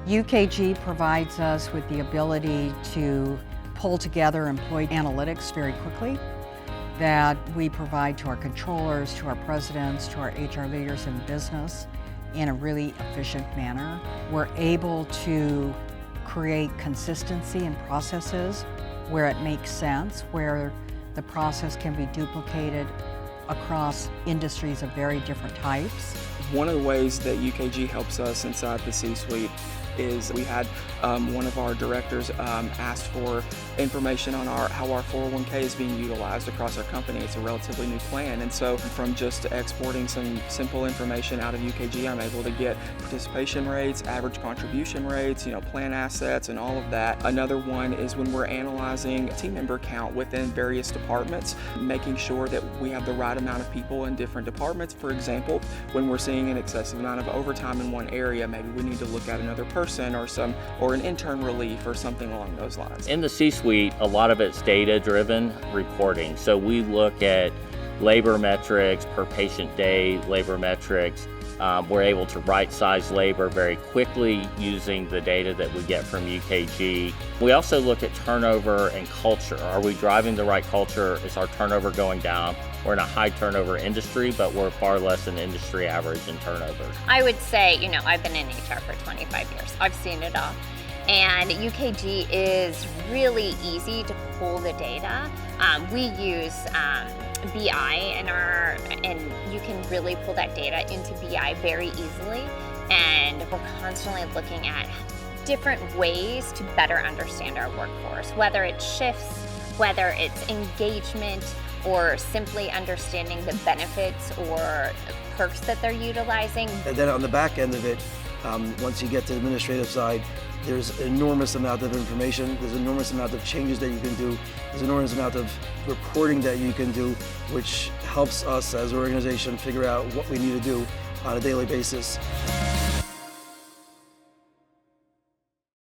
UKG provides us with the ability to pull together employee analytics very quickly that we provide to our controllers, to our presidents, to our HR leaders in business in a really efficient manner. We're able to create consistency in processes where it makes sense, where the process can be duplicated across industries of very different types. One of the ways that UKG helps us inside the C-suite is we had one of our directors asked for information on how our 401k is being utilized across our company. It's a relatively new plan, and so from just exporting some simple information out of UKG, I'm able to get participation rates, average contribution rates, plan assets, and all of that. Another one is when we're analyzing team member count within various departments, making sure that we have the right amount of people in different departments. For example, when we're seeing an excessive amount of overtime in one area, maybe we need to look at another person or an intern relief or something along those lines. In the C-suite, a lot of it's data-driven reporting. So we look at labor metrics, per patient day labor metrics. We're able to right-size labor very quickly using the data that we get from UKG. We also look at turnover and culture. Are we driving the right culture? Is our turnover going down? We're in a high turnover industry, but we're far less than industry average in turnover. I would say, I've been in HR for 25 years. I've seen it all. And UKG is really easy to pull the data. We use BI and you can really pull that data into BI very easily. And we're constantly looking at different ways to better understand our workforce, whether it's shifts, whether it's engagement, or simply understanding the benefits or perks that they're utilizing. And then on the back end of it, once you get to the administrative side, there's an enormous amount of information, there's an enormous amount of changes that you can do, there's an enormous amount of reporting that you can do, which helps us as an organization figure out what we need to do on a daily basis.